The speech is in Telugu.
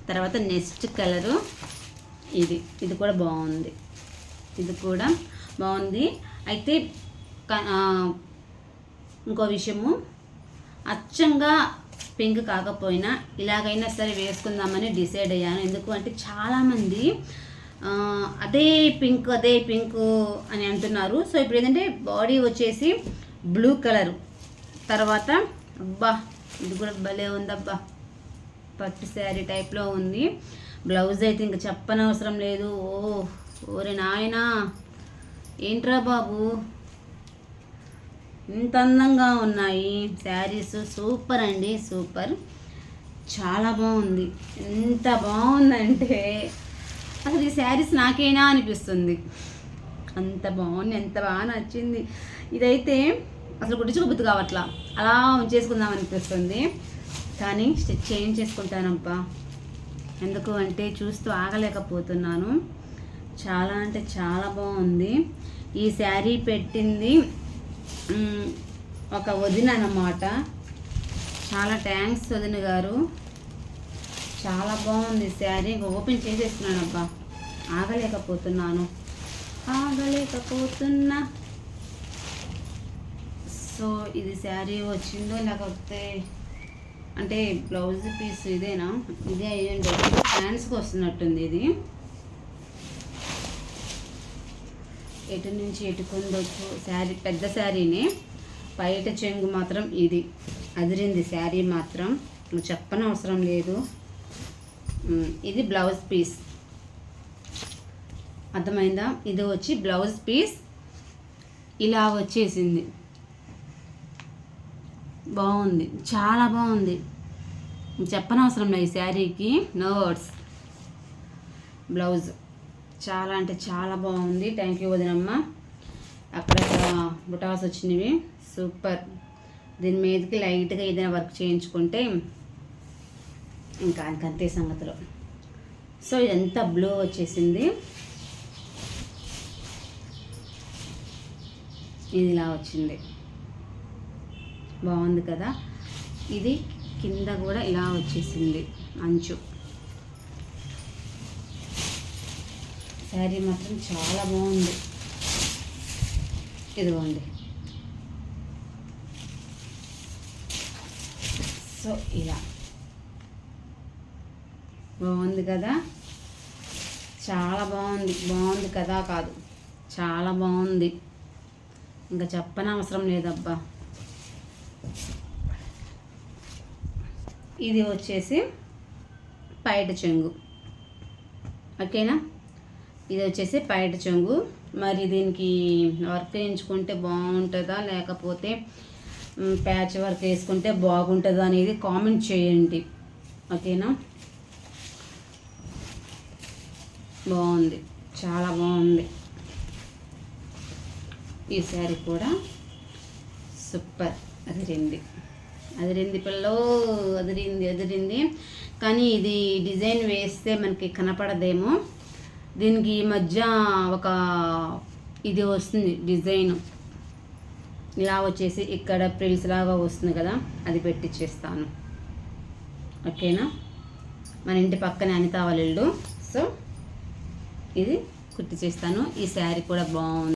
తర్వాత నెక్స్ట్ కలరు ఇది కూడా బాగుంది. ఇది కూడా బాగుంది. అయితే ఇంకో విషయము, అచ్చంగా పింక్ కాకపోయినా ఇలాగైనా సరే వేసుకుందామని డిసైడ్ అయ్యాను. ఎందుకు అంటే చాలామంది అదే పింక్ అని అంటున్నారు. సో ఇప్పుడు ఏంటంటే బాడీ వచ్చేసి బ్లూ కలరు, తర్వాత అబ్బా ఇది కూడా భలే ఉందబ్బా, పట్టు శారీ టైప్లో ఉంది. బ్లౌజ్ అయితే ఇంకా చెప్పనవసరం లేదు. ఓరే నాయనా, ఏంట్రా బాబు ఇంత అందంగా ఉన్నాయి శారీస్. సూపర్ అండి, సూపర్, చాలా బాగుంది. ఎంత బాగుందంటే అసలు ఈ శారీస్ నాకేనా అనిపిస్తుంది, అంత బాగుంది, ఎంత బాగా నచ్చింది. ఇదైతే అసలు కుట్టించుకోబుద్ది కావట్లా, అలా ఉంచేసుకుందాం అనిపిస్తుంది. కానీ స్టిచ్ చేసుకుంటానబ్బా. ఎందుకు అంటే చూస్తూ ఆగలేకపోతున్నాను. చాలా అంటే చాలా బాగుంది. ఈ శారీ పెట్టింది ఒక వదిన అన్నమాట. చాలా థ్యాంక్స్ వదిన గారు, చాలా బాగుంది శారీ. ఓపెన్ చేసేస్తున్నాను అబ్బా, ఆగలేకపోతున్నా. సో ఇది శారీ వచ్చిందో లేకపోతే అంటే బ్లౌజ్ పీస్ ఇదేనా, ఇదే అయ్యండి. హ్యాండ్స్కి వస్తున్నట్టుంది. ఇది ఎటు నుంచి ఎటుకుందొచ్చు. శారీ పెద్ద శారీనే, బయట చెంగు మాత్రం ఇది అదిరింది. శారీ మాత్రం చెప్పనవసరం లేదు. ఇది బ్లౌజ్ పీస్, అర్థమైందా? ఇది వచ్చి బ్లౌజ్ పీస్ ఇలా వచ్చేసింది. బాగుంది, చాలా బాగుంది, చెప్పనవసరం లేదు. ఈ శారీకి నో వర్డ్స్. బ్లౌజ్ చాలా అంటే చాలా బాగుంది. థ్యాంక్ యూ వదినమ్మ. అక్కడ బుటాస్ వచ్చినవి, సూపర్. దీని మీదకి లైట్గా ఏదైనా వర్క్ చేయించుకుంటే ఇంకా అంతే సంగతులు. సో ఇదంతా బ్లూ వచ్చేసింది. ఇది ఇలా వచ్చింది, బాగుంది కదా. ఇది కింద కూడా ఇలా వచ్చేసింది అంచు. శారీ మాత్రం చాలా బాగుంది. ఇదిగోండి. సో ఇలా బాగుంది కదా, చాలా బాగుంది. బాగుంది కదా కాదు, చాలా బాగుంది, ఇంకా చెప్పనవసరం లేదబ్బా. ఇది వచ్చేసి పైట చెంగు, ఓకేనా. ఇది వచ్చేసి పైట చెంగు. మరి దీనికి వర్క్ వేయించుకుంటే బాగుంటుందా లేకపోతే ప్యాచ్ వర్క్ వేసుకుంటే బాగుంటుందా అనేది కామెంట్ చేయండి, ఓకేనా. బాగుంది, చాలా బాగుంది. ఈ శారీ కూడా సూపర్, అదిరింది పిల్లో, అదిరింది. కానీ ఇది డిజైన్ వేస్తే మనకి కనపడదేమో. దీనికి ఈ మధ్య ఒక ఇది వస్తుంది డిజైన్, ఇలా వచ్చేసి ఇక్కడ ప్రిల్స్ లాగా వస్తుంది కదా, అది పెట్టించేస్తాను, ఓకేనా. మన ఇంటి పక్కనే అనిత వాళ్ళ ఇల్లు. సో ఇది కుట్టి చేస్తాను. ఈ శారీ కూడా బాగుంది.